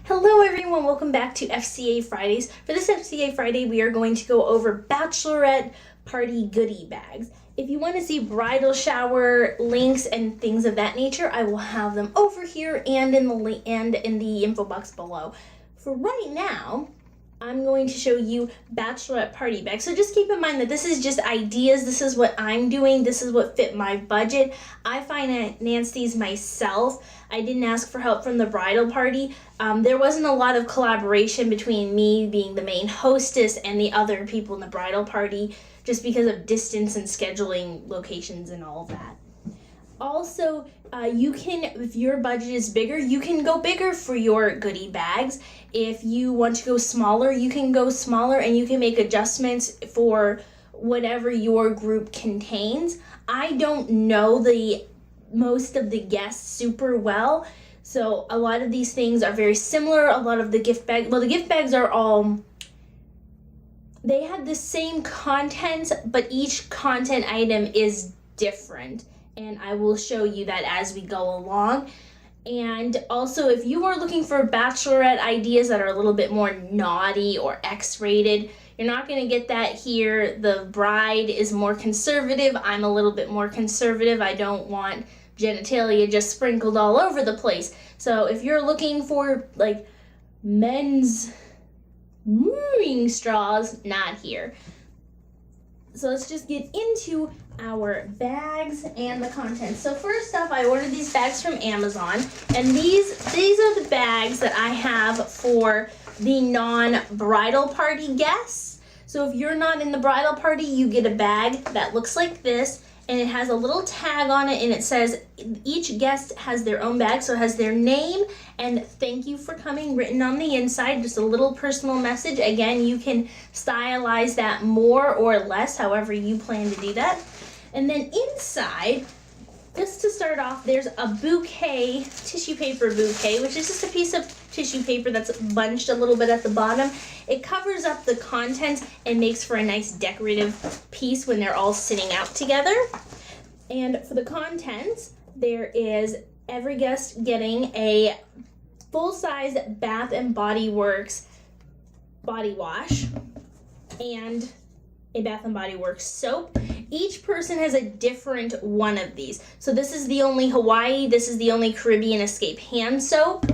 Hello everyone, welcome back to FCA Fridays. For this FCA Friday, we are going to go over Bachelorette party goodie bags. If you want to see bridal shower links and things of that nature, I will have them over here and in the info box below. For right now, I'm going to show you Bachelorette party bags. So just keep in mind that this is just ideas. This is what I'm doing. This is what fit my budget. I financed these myself. I didn't ask for help from the bridal party. There wasn't a lot of collaboration between me being the main hostess and the other people in the bridal party just because of distance and scheduling locations and all of that. Also, you can, if your budget is bigger, you can go bigger for your goodie bags. If you want to go smaller, you can go smaller and you can make adjustments for whatever your group contains. I don't know most of the guests super well, so a lot of these things are very similar. A lot of the gift bags, the gift bags are all, they have the same content, but each content item is different. And I will show you that as we go along. And also, if you are looking for Bachelorette ideas that are a little bit more naughty or X-rated, you're not going to get that here. The bride is more conservative. I'm a little bit more conservative. I don't want genitalia just sprinkled all over the place. So if you're looking for like men's mooing straws, not here. So let's just get into our bags and the contents. So first off, I ordered these bags from Amazon, and these are the bags that I have for the non-bridal party guests. So if you're not in the bridal party, you get a bag that looks like this, and it has a little tag on it, and it says each guest has their own bag, so it has their name and thank you for coming written on the inside, just a little personal message. Again, you can stylize that more or less, however you plan to do that. And then inside, just to start off, there's a bouquet, tissue paper bouquet, which is just a piece of tissue paper that's bunched a little bit at the bottom. It covers up the contents and makes for a nice decorative piece when they're all sitting out together. And for the contents, there is every guest getting a full-size Bath and Body Works body wash and a Bath and Body Works soap. Each person has a different one of these. So this is the only Hawaii, this is the only Caribbean Escape hand soap.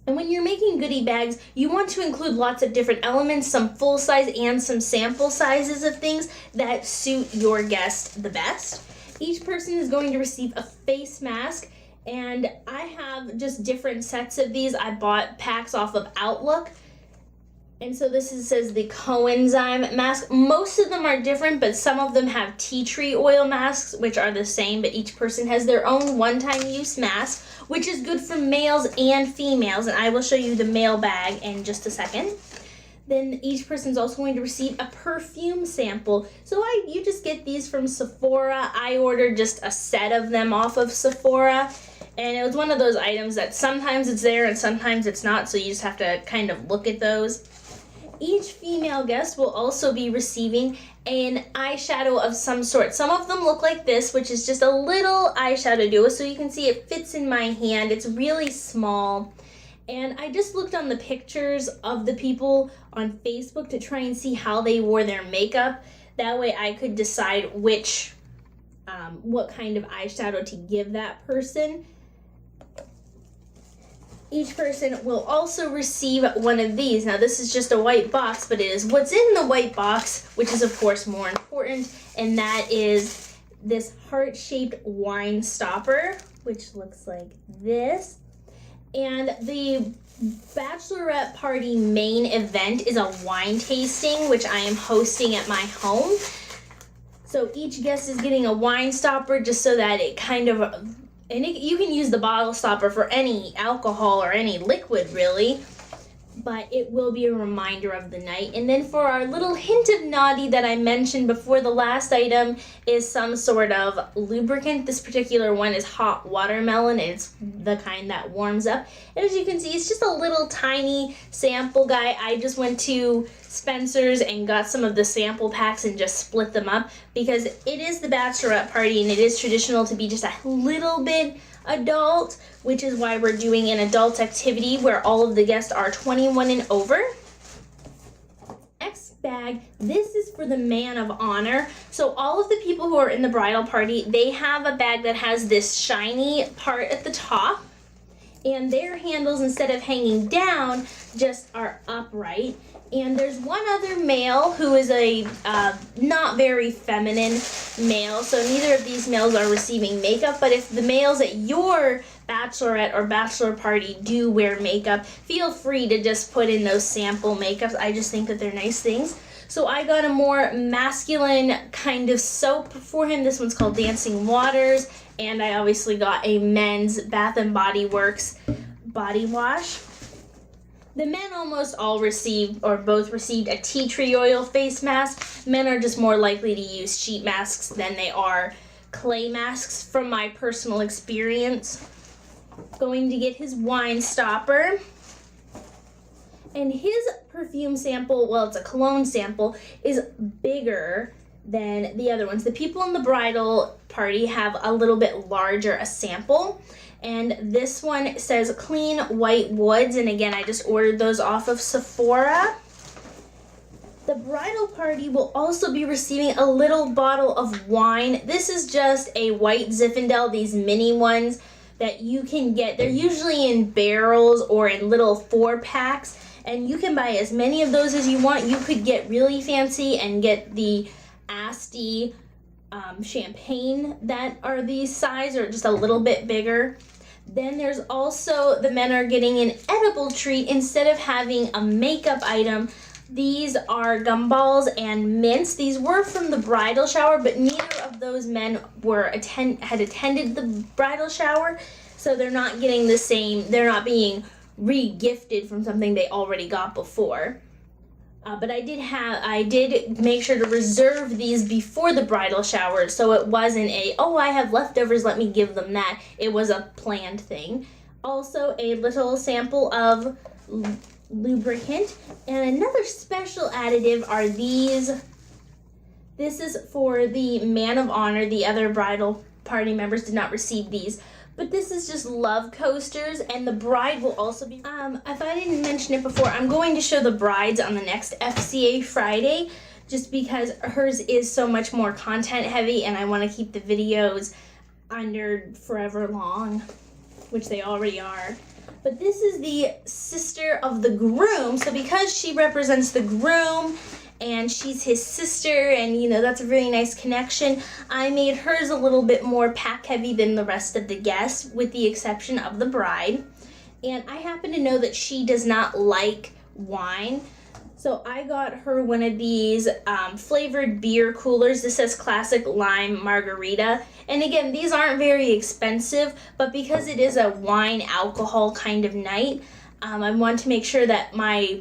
And when you're making goodie bags, you want to include lots of different elements, some full size and some sample sizes of things that suit your guest the best. Each person is going to receive a face mask, and I have just different sets of these. I bought packs off of Outlook. And so says the coenzyme mask. Most of them are different, but some of them have tea tree oil masks, which are the same, but each person has their own one-time use mask, which is good for males and females, and I will show you the male bag in just a second. Then each person's also going to receive a perfume sample. So you just get these from Sephora. I ordered just a set of them off of Sephora, and it was one of those items that sometimes it's there and sometimes it's not, so you just have to kind of look at those. Each female guest will also be receiving an eyeshadow of some sort. Some of them look like this, which is just a little eyeshadow duo, so you can see it fits in my hand. It's really small. And I just looked on the pictures of the people on Facebook to try and see how they wore their makeup. That way I could decide what kind of eyeshadow to give that person. Each person will also receive one of these. Now this is just a white box, but it is what's in the white box, which is of course more important, and that is this heart-shaped wine stopper, which looks like this. And the Bachelorette party main event is a wine tasting, which I am hosting at my home. So each guest is getting a wine stopper just so that it kind of, you can use the bottle stopper for any alcohol or any liquid really, but it will be a reminder of the night. And then for our little hint of naughty that I mentioned before, the last item is some sort of lubricant. This particular one is hot watermelon, and it's the kind that warms up. And as you can see, it's just a little tiny sample guy. I just went to Spencer's and got some of the sample packs and just split them up because it is the Bachelorette party and it is traditional to be just a little bit adult, which is why we're doing an adult activity where all of the guests are 21 and over. Next bag, this is for the man of honor. So all of the people who are in the bridal party, they have a bag that has this shiny part at the top, and their handles, instead of hanging down, just are upright. And there's one other male who is a not very feminine male, so neither of these males are receiving makeup, but if the males at your bachelorette or bachelor party do wear makeup, feel free to just put in those sample makeups. I just think that they're nice things. So I got a more masculine kind of soap for him. This one's called Dancing Waters, and I obviously got a men's Bath and Body Works body wash. The men almost all received, or both received, a tea tree oil face mask. Men are just more likely to use sheet masks than they are clay masks from my personal experience. Going to get his wine stopper. And his perfume sample, well, it's a cologne sample, is bigger than the other ones. The people in the bridal party have a little bit larger a sample. And this one says Clean White Woods. And again, I just ordered those off of Sephora. The bridal party will also be receiving a little bottle of wine. This is just a white Zinfandel, these mini ones that you can get. They're usually in barrels or in little 4-packs. And you can buy as many of those as you want. You could get really fancy and get the Asti champagne that are these size, or just a little bit bigger. Then there's also, the men are getting an edible treat. Instead of having a makeup item, these are gumballs and mints. These were from the bridal shower, but neither of those men had attended the bridal shower, so they're not getting the same, they're not being re-gifted from something they already got before. But I did make sure to reserve these before the bridal shower, so it wasn't I have leftovers, let me give them that. It was a planned thing. Also, a little sample of lubricant, and another special additive are these. This is for the man of honor. The other bridal party members did not receive these. But this is just love coasters, and the bride will also be, if I didn't mention it before, I'm going to show the brides on the next FCA Friday, just because hers is so much more content heavy, and I want to keep the videos under forever long, which they already are. But this is the sister of the groom, so because she represents the groom, and she's his sister, and you know, that's a really nice connection, I made hers a little bit more pack heavy than the rest of the guests, with the exception of the bride. And I happen to know that she does not like wine, so I got her one of these flavored beer coolers. This says Classic Lime Margarita, and again, these aren't very expensive, but because it is a wine alcohol kind of night, I want to make sure that my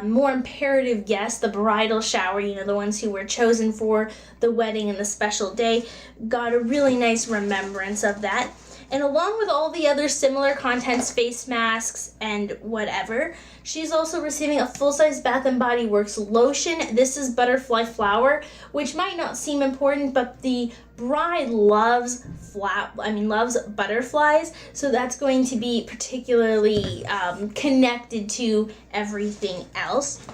more imperative guests, the bridal shower, you know, the ones who were chosen for the wedding and the special day, got a really nice remembrance of that. And along with all the other similar contents, face masks and whatever, she's also receiving a full-size Bath and Body Works lotion. This is Butterfly Flower, which might not seem important, but the bride loves butterflies, so that's going to be particularly connected to everything else.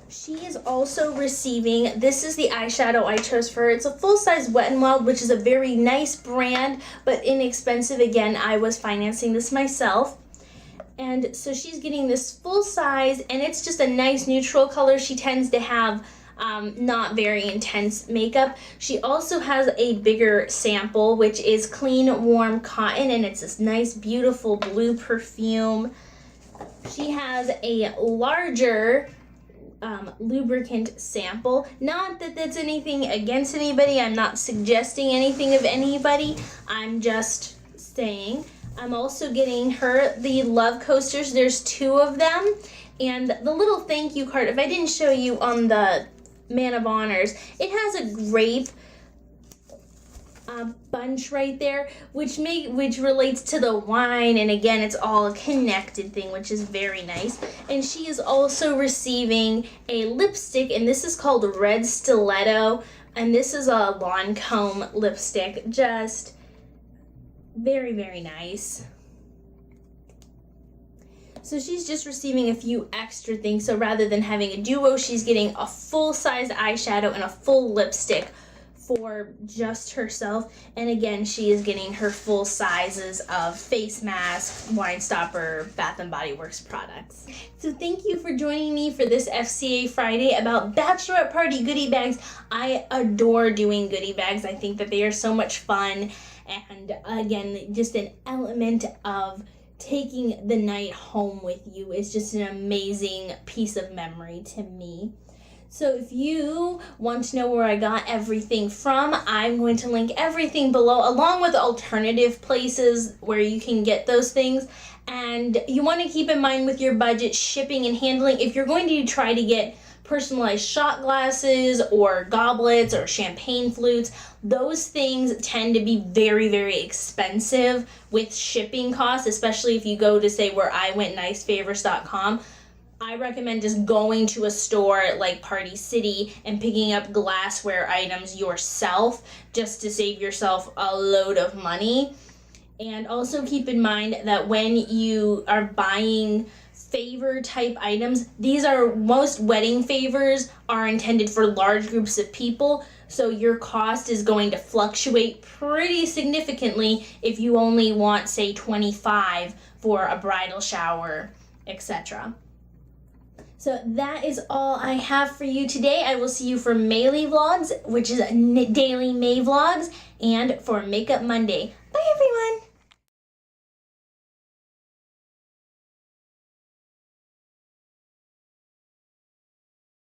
She is also receiving, this is the eyeshadow I chose for her. It's a full-size Wet n Wild, which is a very nice brand, but inexpensive. Again, I was financing this myself. And so she's getting this full size, and it's just a nice neutral color. She tends to have not very intense makeup. She also has a bigger sample, which is Clean Warm Cotton, and it's this nice, beautiful blue perfume. She has a larger lubricant sample. Not that that's anything against anybody. I'm not suggesting anything of anybody. I'm just saying. I'm also getting her the love coasters. There's 2 of them. And the little thank you card, if I didn't show you on the Man of Honors, it has a grape bunch right there, which relates to the wine, and again, it's all a connected thing, which is very nice. And she is also receiving a lipstick, and this is called Red Stiletto, and this is a Lancome lipstick, just very, very nice. So she's just receiving a few extra things. So rather than having a duo, she's getting a full-size eyeshadow and a full lipstick for just herself. And again, she is getting her full sizes of face mask, Wine Stopper, Bath & Body Works products. So thank you for joining me for this FCA Friday about bachelorette party goodie bags. I adore doing goodie bags. I think that they are so much fun. And again, just an element of taking the night home with you is just an amazing piece of memory to me. So if you want to know where I got everything from, I'm going to link everything below, along with alternative places where you can get those things. And you want to keep in mind with your budget, shipping and handling, if you're going to try to get personalized shot glasses or goblets or champagne flutes, those things tend to be very, very expensive with shipping costs, especially if you go to, say, where I went, nicefavors.com. I recommend just going to a store like Party City and picking up glassware items yourself just to save yourself a load of money. And also keep in mind that when you are buying favor type items, most wedding favors are intended for large groups of people, so your cost is going to fluctuate pretty significantly if you only want, say, 25 for a bridal shower, etc. So that is all I have for you today. I will see you for Maylee Vlogs, which is daily May Vlogs, and for Makeup Monday.